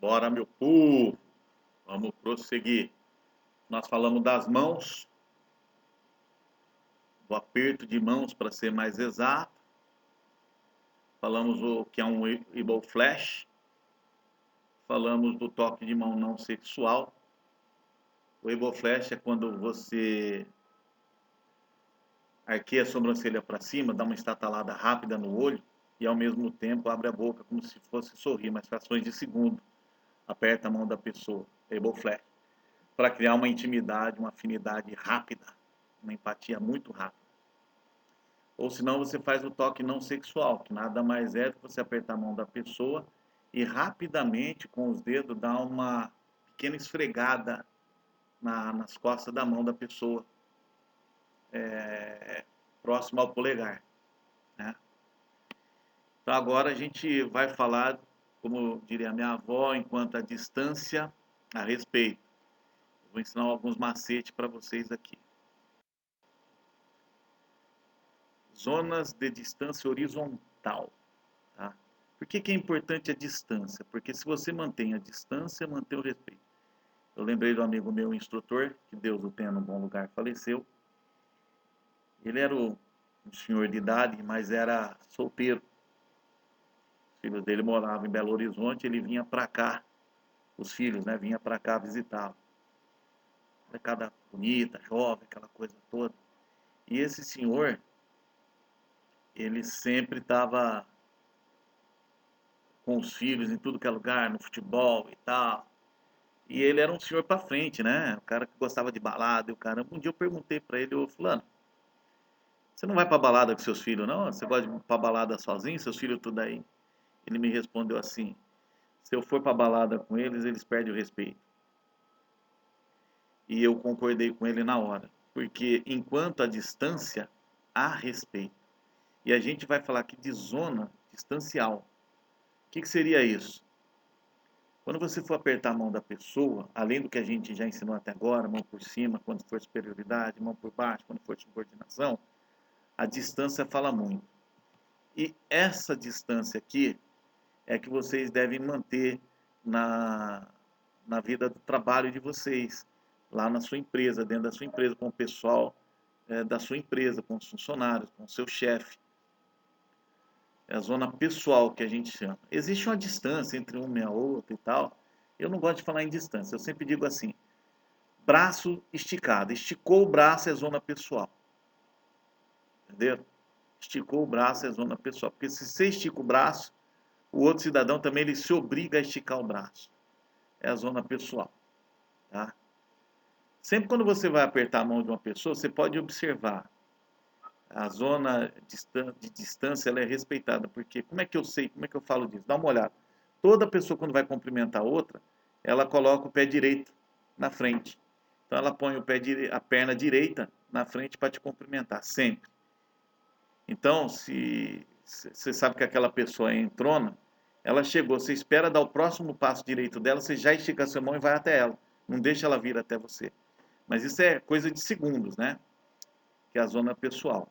Bora, meu povo! Vamos prosseguir. Nós falamos das mãos, do aperto de mãos, para ser mais exato. Falamos o que é um elbow flash. Falamos do toque de mão não sexual. O elbow flash é quando você arqueia a sobrancelha para cima, dá uma estatalada rápida no olho e ao mesmo tempo abre a boca como se fosse sorrir, mas frações de segundo. Aperta a mão da pessoa, elbow flash, para criar uma intimidade, uma afinidade rápida, uma empatia muito rápida. Ou senão você faz o toque não sexual, que nada mais é do que você apertar a mão da pessoa e rapidamente com os dedos dar uma pequena esfregada nas costas da mão da pessoa, próximo ao polegar, né? Então agora a gente vai falar, como diria a minha avó, enquanto a distância a respeito. Vou ensinar alguns macetes para vocês aqui. Zonas de distância horizontal. Tá? Por que é importante a distância? Porque se você mantém a distância, mantém o respeito. Eu lembrei do amigo meu, instrutor, que Deus o tenha num bom lugar, faleceu. Ele era um senhor de idade, mas era solteiro. Os filhos dele moravam em Belo Horizonte, ele vinha para cá, os filhos, né, vinha para cá visitá-lo. Molecada bonita, jovem, aquela coisa toda. E esse senhor, ele sempre estava com os filhos em tudo que é lugar, no futebol e tal. E ele era um senhor pra frente, né? O cara que gostava de balada e o cara. Um dia eu perguntei pra ele, ô fulano, você não vai pra balada com seus filhos, não? Você gosta de ir pra balada sozinho, seus filhos tudo aí? Ele me respondeu assim, se eu for pra balada com eles, eles perdem o respeito. E eu concordei com ele na hora. Porque enquanto a distância, há respeito. E a gente vai falar aqui de zona distancial. O que seria isso? Quando você for apertar a mão da pessoa, além do que a gente já ensinou até agora, mão por cima, quando for superioridade, mão por baixo, quando for subordinação, a distância fala muito. E essa distância aqui é que vocês devem manter na, na vida do trabalho de vocês, lá na sua empresa, dentro da sua empresa, com o pessoal da sua empresa, com os funcionários, com o seu chefe. É a zona pessoal que a gente chama. Existe uma distância entre uma e a outra e tal. Eu não gosto de falar em distância. Eu sempre digo assim: braço esticado. Esticou o braço é zona pessoal. Entendeu? Esticou o braço é zona pessoal. Porque se você estica o braço, o outro cidadão também ele se obriga a esticar o braço. É a zona pessoal. Tá? Sempre quando você vai apertar a mão de uma pessoa, você pode observar. A zona de distância ela é respeitada, porque como é que eu sei, como é que eu falo disso? Dá uma olhada. Toda pessoa quando vai cumprimentar a outra, ela coloca o pé direito na frente. Então ela põe a perna direita na frente para te cumprimentar, sempre. Então, se você sabe que aquela pessoa é entrona, ela chegou, você espera dar o próximo passo direito dela, você já estica a sua mão e vai até ela. Não deixa ela vir até você. Mas isso é coisa de segundos, né? Que é a zona pessoal.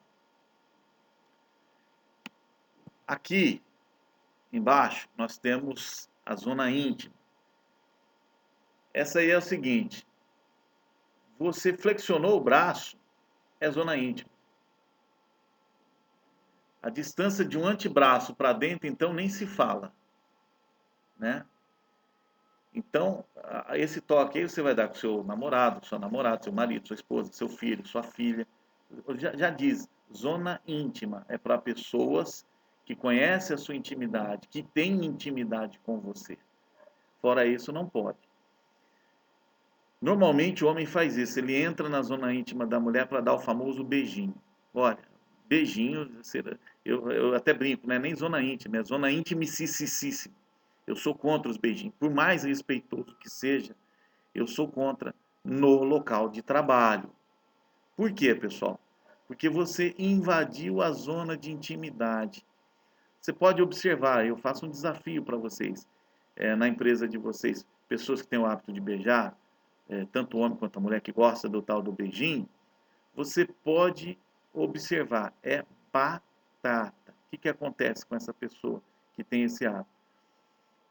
Aqui embaixo nós temos a zona íntima. Essa aí é o seguinte: você flexionou o braço, é zona íntima. A distância de um antebraço para dentro, então, nem se fala, né? Então, esse toque aí você vai dar com seu namorado, sua namorada, seu marido, sua esposa, seu filho, sua filha. Já diz, zona íntima é para pessoas que conhecem a sua intimidade, que têm intimidade com você. Fora isso, não pode. Normalmente o homem faz isso, ele entra na zona íntima da mulher para dar o famoso beijinho. Olha, beijinho, eu até brinco, não é nem zona íntima, é zona intimicíssima. Eu sou contra os beijinhos. Por mais respeitoso que seja, eu sou contra no local de trabalho. Por quê, pessoal? Porque você invadiu a zona de intimidade. Você pode observar, eu faço um desafio para vocês, na empresa de vocês, pessoas que têm o hábito de beijar, tanto o homem quanto a mulher que gosta do tal do beijinho, você pode observar, é batata. O que acontece com essa pessoa que tem esse hábito?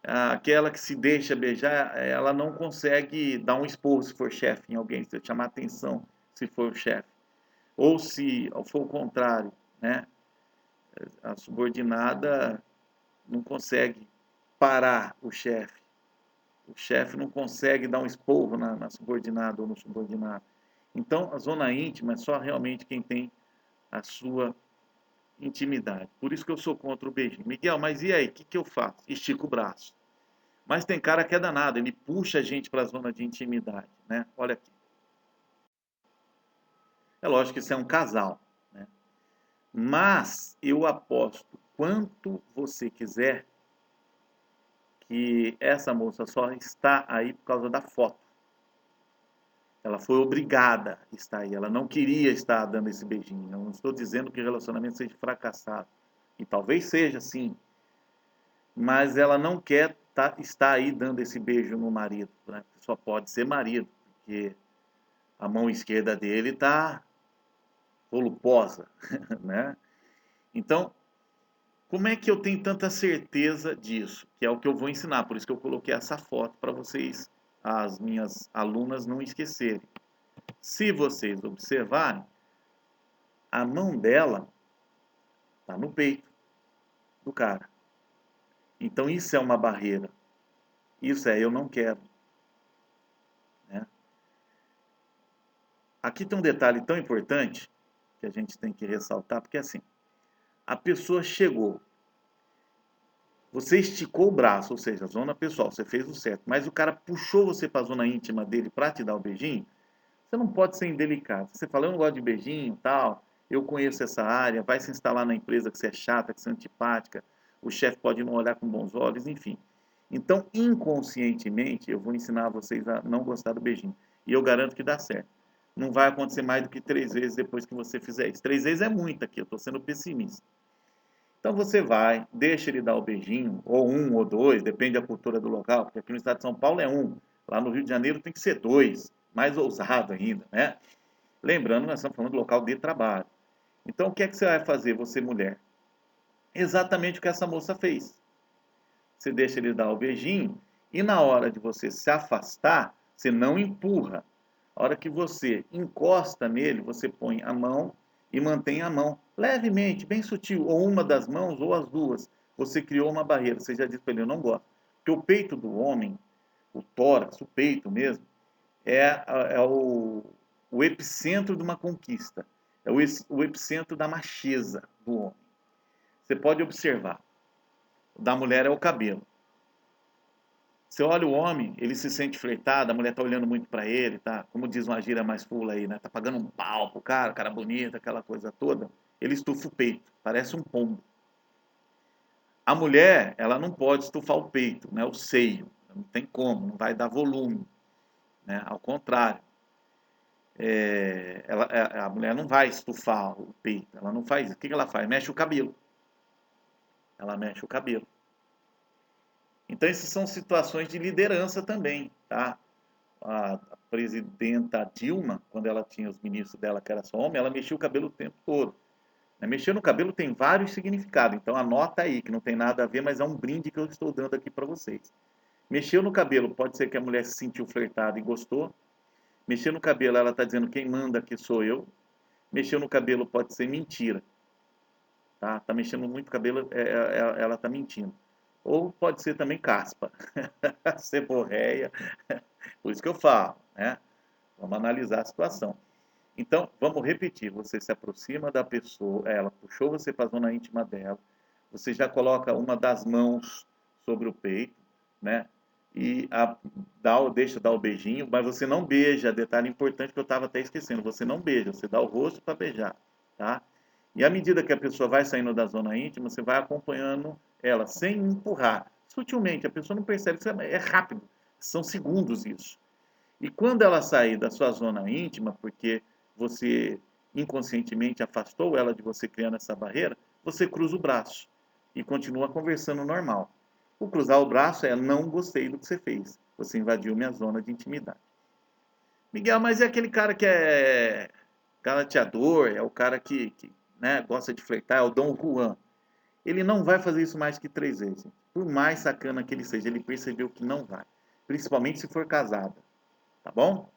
Aquela que se deixa beijar, ela não consegue dar um esporro se for chefe em alguém, se chamar atenção se for o chefe. Ou se for o contrário, né? A subordinada não consegue parar o chefe. O chefe não consegue dar um esporro na subordinada ou no subordinado. Então, a zona íntima é só realmente quem tem a sua intimidade. Por isso que eu sou contra o beijinho. Miguel, mas e aí? O que eu faço? Estico o braço. Mas tem cara que é danado, ele puxa a gente para a zona de intimidade, né? Olha aqui. É lógico que isso é um casal, né? Mas eu aposto quanto você quiser que essa moça só está aí por causa da foto. Ela foi obrigada a estar aí. Ela não queria estar dando esse beijinho. Eu não estou dizendo que o relacionamento seja fracassado. E talvez seja, sim. Mas ela não quer estar aí dando esse beijo no marido, né? Só pode ser marido, porque a mão esquerda dele está voluposa, né? Então, como é que eu tenho tanta certeza disso? Que é o que eu vou ensinar, por isso que eu coloquei essa foto para vocês, as minhas alunas, não esquecerem. Se vocês observarem, a mão dela está no peito do cara. Então isso é uma barreira. Isso é eu não quero, né? Aqui tem um detalhe tão importante que a gente tem que ressaltar, porque assim, a pessoa chegou, você esticou o braço, ou seja, a zona pessoal, você fez o certo, mas o cara puxou você para a zona íntima dele para te dar o beijinho, você não pode ser indelicado. Você fala, eu não gosto de beijinho, tal, eu conheço essa área, vai se instalar na empresa que você é chata, que você é antipática, o chefe pode não olhar com bons olhos, enfim. Então, inconscientemente, eu vou ensinar vocês a não gostar do beijinho. E eu garanto que dá certo. Não vai acontecer mais do que 3 vezes depois que você fizer isso. 3 vezes é muito aqui, eu estou sendo pessimista. Então você vai, deixa ele dar o beijinho, ou um ou dois, depende da cultura do local, porque aqui no estado de São Paulo é um, lá no Rio de Janeiro tem que ser dois, mais ousado ainda, né? Lembrando, nós estamos falando do local de trabalho. Então o que é que você vai fazer, você mulher? Exatamente o que essa moça fez. Você deixa ele dar o beijinho e na hora de você se afastar, você não empurra. A hora que você encosta nele, você põe a mão e mantém a mão levemente, bem sutil, ou uma das mãos ou as duas. Você criou uma barreira, você já disse para ele, eu não gosto. Porque o peito do homem, o tórax, o peito mesmo, é o epicentro de uma conquista. É o epicentro da macheza do homem. Você pode observar. O da mulher é o cabelo. Você olha o homem, ele se sente flertado, a mulher tá olhando muito para ele, tá? Como diz uma gíria mais fula aí, né? Tá pagando um pau pro cara bonito, aquela coisa toda. Ele estufa o peito, parece um pombo. A mulher, ela não pode estufar o peito, né? O seio, não tem como, não vai dar volume, né? Ao contrário, a mulher não vai estufar o peito, ela não faz isso. O que ela faz? Mexe o cabelo. Ela mexe o cabelo. Então, essas são situações de liderança também, tá? A presidenta Dilma, quando ela tinha os ministros dela, que era só homem, ela mexia o cabelo o tempo todo. Mexer no cabelo tem vários significados, então anota aí, que não tem nada a ver, mas é um brinde que eu estou dando aqui para vocês. Mexeu no cabelo, pode ser que a mulher se sentiu flertada e gostou. Mexer no cabelo, ela está dizendo quem manda aqui sou eu. Mexeu no cabelo pode ser mentira. Tá mexendo muito o cabelo, ela está mentindo. Ou pode ser também caspa, seborréia. Por isso que eu falo, né? Vamos analisar a situação. Então, vamos repetir. Você se aproxima da pessoa, ela puxou você para a zona íntima dela, você já coloca uma das mãos sobre o peito, né? E deixa dar o beijinho, mas você não beija. Detalhe importante que eu estava até esquecendo: você não beija, você dá o rosto para beijar, tá? E à medida que a pessoa vai saindo da zona íntima, você vai acompanhando ela sem empurrar, sutilmente. A pessoa não percebe, isso é rápido, são segundos isso. E quando ela sair da sua zona íntima, porque você inconscientemente afastou ela de você criando essa barreira, você cruza o braço e continua conversando normal. O cruzar o braço é não gostei do que você fez. Você invadiu minha zona de intimidade. Miguel, mas é aquele cara que é galanteador, é o cara que né, gosta de flertar, é o Dom Juan. Ele não vai fazer isso mais que 3 vezes. Por mais sacana que ele seja, ele percebeu que não vai. Principalmente se for casada. Tá bom?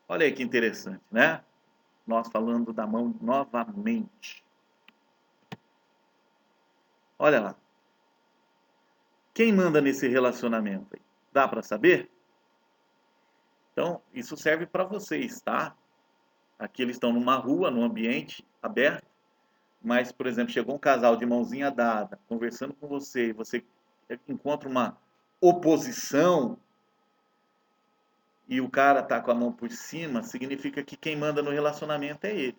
Olha aí que interessante, né? Nós falando da mão novamente. Olha lá. Quem manda nesse relacionamento aí? Dá para saber? Então, isso serve para vocês, tá? Aqui eles estão numa rua, num ambiente aberto, mas, por exemplo, chegou um casal de mãozinha dada, conversando com você, e você encontra uma oposição e o cara tá com a mão por cima, significa que quem manda no relacionamento é ele.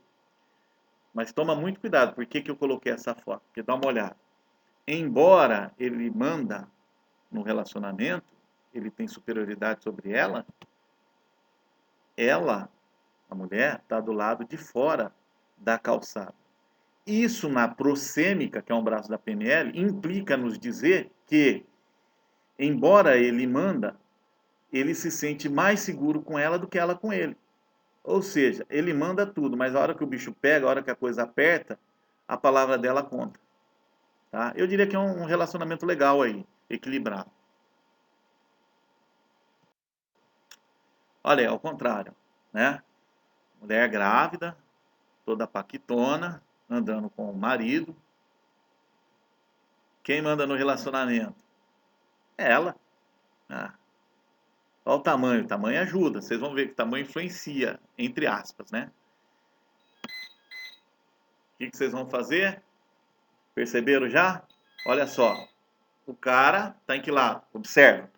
Mas toma muito cuidado, por que que eu coloquei essa foto? Porque dá uma olhada. Embora ele manda no relacionamento, ele tem superioridade sobre ela, a mulher, está do lado de fora da calçada. Isso na prosêmica, que é um braço da PNL, implica nos dizer que, embora ele manda, ele se sente mais seguro com ela do que ela com ele. Ou seja, ele manda tudo, mas a hora que o bicho pega, a hora que a coisa aperta, a palavra dela conta. Tá? Eu diria que é um relacionamento legal aí, equilibrado. Olha, é ao contrário, né? Mulher grávida, toda paquitona, andando com o marido. Quem manda no relacionamento? É ela. Ah, olha o tamanho ajuda. Vocês vão ver que o tamanho influencia, entre aspas, né? O que vocês vão fazer? Perceberam já? Olha só, o cara está em que lado? Observa.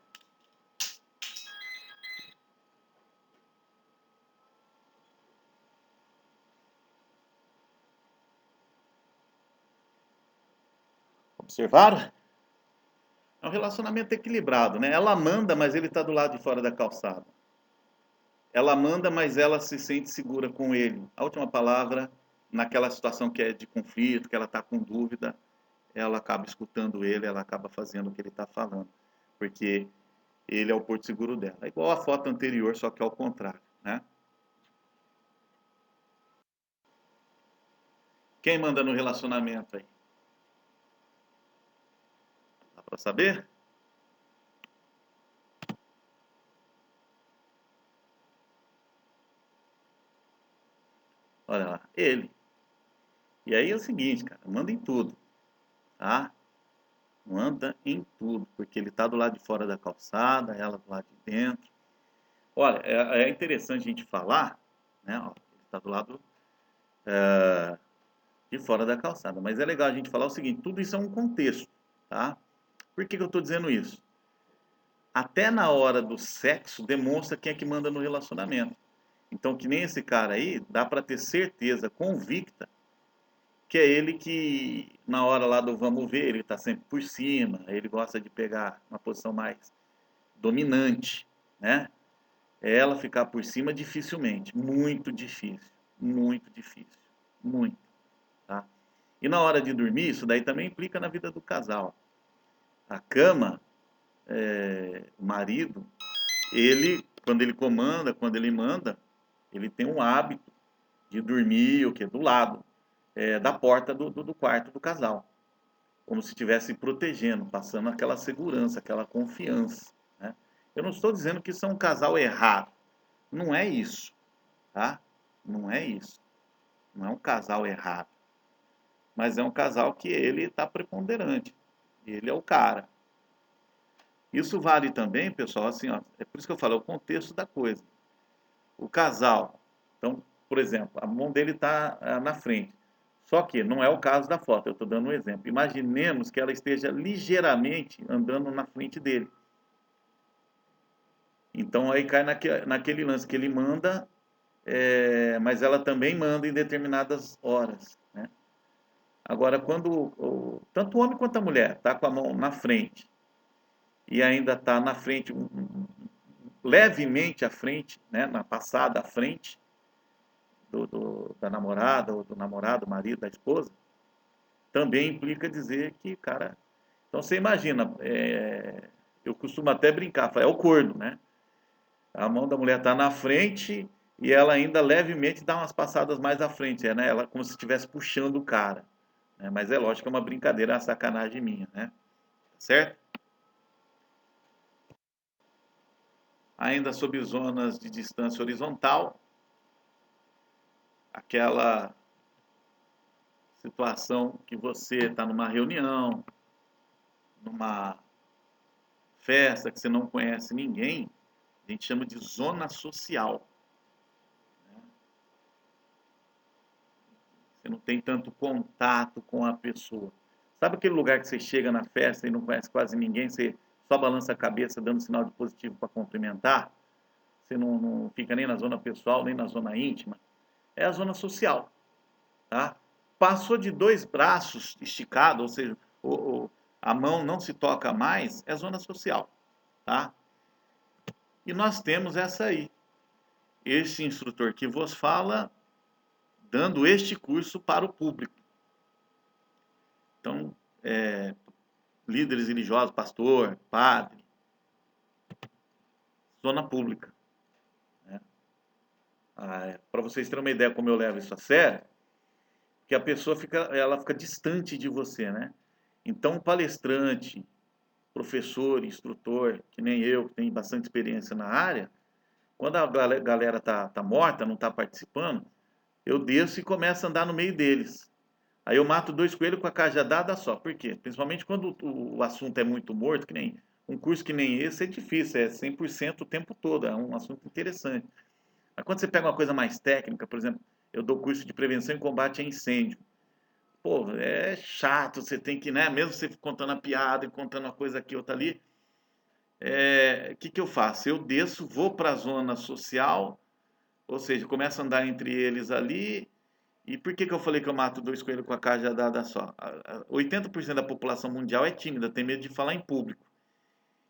Observaram? É um relacionamento equilibrado, né? Ela manda, mas ele está do lado de fora da calçada. Ela manda, mas ela se sente segura com ele. A última palavra, naquela situação que é de conflito, que ela está com dúvida, ela acaba escutando ele, ela acaba fazendo o que ele está falando. Porque ele é o porto seguro dela. É igual a foto anterior, só que ao contrário, né? Quem manda no relacionamento aí? Dá para saber? Olha lá, ele. E aí é o seguinte, cara, manda em tudo, tá? Manda em tudo, porque ele tá do lado de fora da calçada, ela do lado de dentro. Olha, é interessante a gente falar, né? Ó, ele tá do lado de fora da calçada, mas é legal a gente falar o seguinte, tudo isso é um contexto, tá? Por que que eu tô dizendo isso? Até na hora do sexo demonstra quem é que manda no relacionamento. Então, que nem esse cara aí, dá para ter certeza convicta que é ele que, na hora lá do vamos ver, ele está sempre por cima, ele gosta de pegar uma posição mais dominante, né? Ela ficar por cima dificilmente, muito difícil, muito, tá? E na hora de dormir, isso daí também implica na vida do casal. A cama, o marido, ele, quando ele comanda, quando ele manda, ele tem um hábito de dormir o que do lado da porta do quarto do casal, como se estivesse protegendo, passando aquela segurança, aquela confiança, né? Eu não estou dizendo que isso é um casal errado, não é isso, tá? Não é isso, não é um casal errado, mas é um casal que ele está preponderante, ele é o cara. Isso vale também, pessoal, assim, ó, é por isso que eu falo, é o contexto da coisa. O casal, então, por exemplo, a mão dele está na frente. Só que não é o caso da foto, eu estou dando um exemplo. Imaginemos que ela esteja ligeiramente andando na frente dele. Então aí cai naquele lance que ele manda, mas ela também manda em determinadas horas, né? Agora, quando tanto o homem quanto a mulher está com a mão na frente e ainda está na frente, levemente à frente, né, na passada à frente, da namorada, ou do namorado, marido, da esposa, também implica dizer que, cara. Então você imagina, eu costumo até brincar, é o corno, né? A mão da mulher está na frente e ela ainda levemente dá umas passadas mais à frente, né? Ela como se estivesse puxando o cara, né? Mas é lógico que é uma brincadeira, é uma sacanagem minha, né? Certo? Ainda sobre zonas de distância horizontal, aquela situação que você está numa reunião, numa festa que você não conhece ninguém, a gente chama de zona social. Você não tem tanto contato com a pessoa. Sabe aquele lugar que você chega na festa e não conhece quase ninguém, você só balança a cabeça dando sinal de positivo para cumprimentar? Você não fica nem na zona pessoal, nem na zona íntima. É a zona social, tá? Passou de dois braços esticados, ou seja, a mão não se toca mais, é zona social, tá? E nós temos essa aí. Esse instrutor que vos fala, dando este curso para o público. Então, líderes religiosos, pastor, padre, zona pública. Né? Para vocês terem uma ideia como eu levo isso a sério, que a pessoa ela fica distante de você, né? Então, palestrante, professor, instrutor, que nem eu, que tem bastante experiência na área, quando a galera tá morta, não está participando, eu desço e começo a andar no meio deles. Aí eu mato dois coelhos com a cajadada só. Por quê? Principalmente quando o assunto é muito morto, que nem um curso que nem esse é difícil, é 100% o tempo todo, é um assunto interessante. Mas quando você pega uma coisa mais técnica, por exemplo, eu dou curso de prevenção e combate a incêndio. Pô, é chato, você tem que, né, mesmo você contando a piada e contando uma coisa aqui, outra ali, que eu faço? Eu desço, vou para a zona social, ou seja, começo a andar entre eles ali. E por que eu falei que eu mato dois coelhos com a cajadada só? 80% da população mundial é tímida, tem medo de falar em público.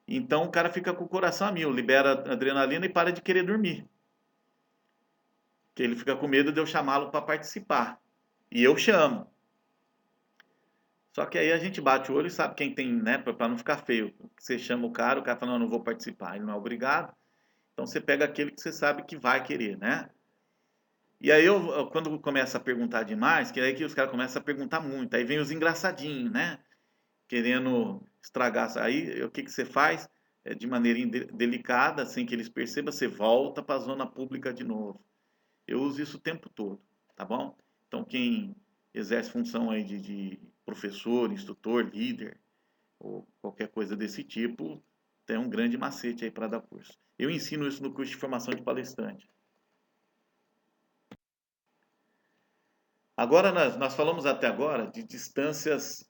Então o cara fica com o coração a mil, libera adrenalina e para de querer dormir. Que ele fica com medo de eu chamá-lo para participar. E eu chamo. Só que aí a gente bate o olho e sabe quem tem, né, para não ficar feio. Você chama o cara fala, não, não vou participar, ele não é obrigado. Então você pega aquele que você sabe que vai querer, né? E aí quando começa a perguntar demais, que é aí que os caras começam a perguntar muito, aí vem os engraçadinhos, né? Querendo estragar. Aí o que que você faz? De maneira delicada, sem que eles percebam, você volta para a zona pública de novo. Eu uso isso o tempo todo, tá bom? Então quem exerce função aí de professor, instrutor, líder, ou qualquer coisa desse tipo, tem um grande macete aí para dar curso. Eu ensino isso no curso de formação de palestrante. Agora nós falamos até agora de distâncias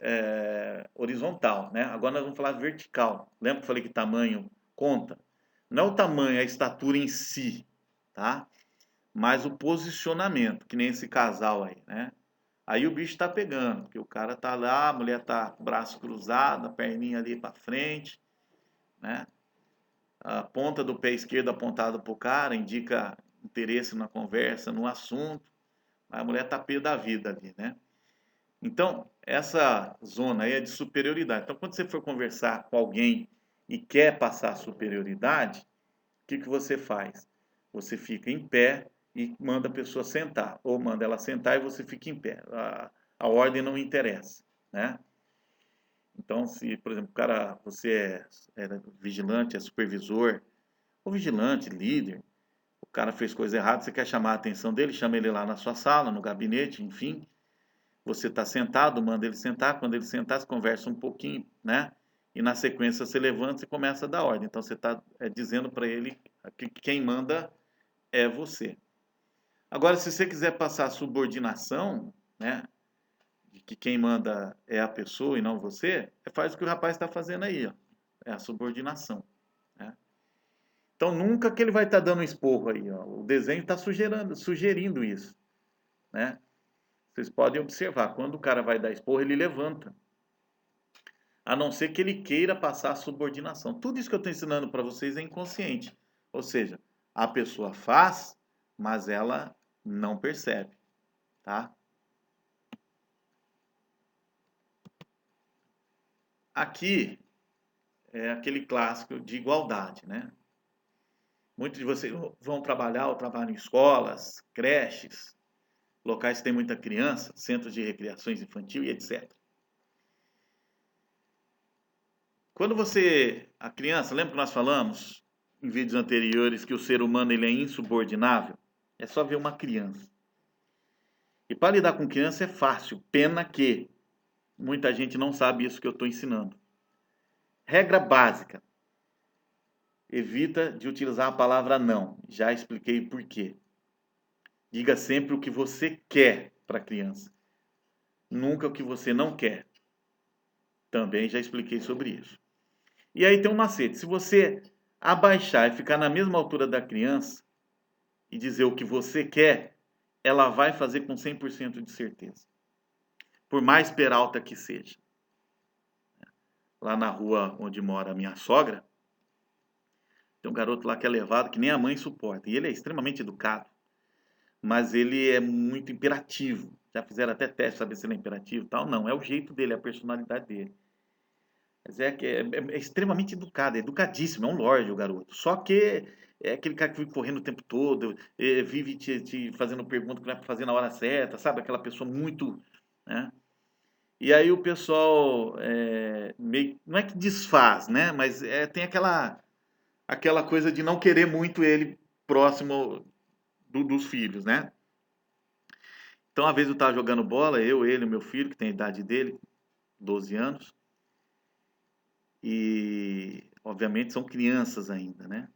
horizontal, né? Agora nós vamos falar vertical. Lembra que eu falei que tamanho conta? Não é o tamanho, é a estatura em si, tá? Mas o posicionamento, que nem esse casal aí, né? Aí o bicho tá pegando, porque o cara tá lá, a mulher tá com o braço cruzado, a perninha ali para frente, né? A ponta do pé esquerdo apontada pro cara indica interesse na conversa, no assunto. A mulher tá pé da vida ali, né? Então, essa zona aí é de superioridade. Então, quando você for conversar com alguém e quer passar superioridade, o que que você faz? Você fica em pé e manda a pessoa sentar, ou manda ela sentar e você fica em pé. A ordem não interessa, né? Então, se, por exemplo, o cara, você é vigilante, é supervisor, ou vigilante, líder, o cara fez coisa errada, você quer chamar a atenção dele, chama ele lá na sua sala, no gabinete, enfim, você está sentado, manda ele sentar. Quando ele sentar, você conversa um pouquinho, né? E na sequência você levanta e começa a dar ordem. Então você está dizendo para ele que quem manda é você. Agora, se você quiser passar a subordinação, né? De que quem manda é a pessoa e não você, faz o que o rapaz está fazendo aí, ó. É a subordinação. Né? Então nunca que ele vai estar dando um esporro aí, ó. O desenho está sugerindo isso, né? Vocês podem observar, quando o cara vai dar esporro, ele levanta. A não ser que ele queira passar a subordinação. Tudo isso que eu estou ensinando para vocês é inconsciente. Ou seja, a pessoa faz, mas ela não percebe, tá? Aqui é aquele clássico de igualdade, né? Muitos de vocês vão trabalhar ou trabalham em escolas, creches, locais que tem muita criança, centros de recreações infantil e etc. Quando a criança, lembra que nós falamos em vídeos anteriores que o ser humano ele é insubordinável? É só ver uma criança. E para lidar com criança é fácil, pena que muita gente não sabe isso que eu estou ensinando. Regra básica: evita de utilizar a palavra não. Já expliquei por quê. Diga sempre o que você quer para a criança, nunca o que você não quer. Também já expliquei sobre isso. E aí tem um macete: se você abaixar e ficar na mesma altura da criança e dizer o que você quer, ela vai fazer com 100% de certeza. Por mais peralta que seja. Lá na rua onde mora a minha sogra, tem um garoto lá que é levado, que nem a mãe suporta. E ele é extremamente educado, mas ele é muito imperativo. Já fizeram até teste, saber se ele é imperativo e tal. Não, é o jeito dele, é a personalidade dele. Mas é extremamente educado, é educadíssimo, é um lorde o garoto. Só que é aquele cara que vive correndo o tempo todo, vive te fazendo pergunta que não é para fazer na hora certa, sabe? Aquela pessoa muito, né? E aí o pessoal meio, não é que desfaz, né? Mas tem aquela coisa de não querer muito ele próximo dos filhos, né? Então, às vezes eu estava jogando bola, eu, ele, meu filho, que tem a idade dele, 12 anos, e obviamente são crianças ainda, né?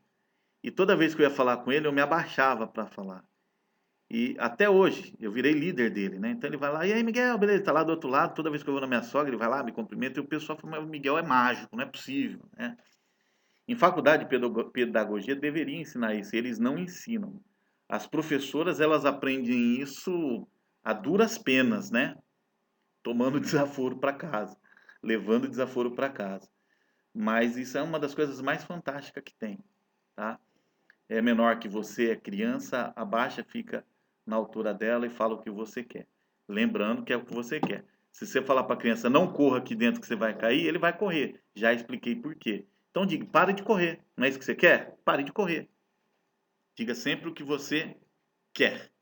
E toda vez que eu ia falar com ele, eu me abaixava para falar. E até hoje, eu virei líder dele, né? Então ele vai lá, e aí, Miguel, beleza? Tá lá do outro lado, toda vez que eu vou na minha sogra, ele vai lá, me cumprimenta, e o pessoal fala, mas o Miguel é mágico, não é possível, né? Em faculdade de pedagogia deveria ensinar isso, e eles não ensinam. As professoras, elas aprendem isso a duras penas, né? Tomando desaforo para casa, levando desaforo para casa. Mas isso é uma das coisas mais fantásticas que tem, tá? É menor que você, é criança, abaixa, fica na altura dela e fala o que você quer. Lembrando que é o que você quer. Se você falar para a criança, não corra aqui dentro que você vai cair, ele vai correr. Já expliquei por quê. Então diga, pare de correr. Não é isso que você quer? Pare de correr. Diga sempre o que você quer.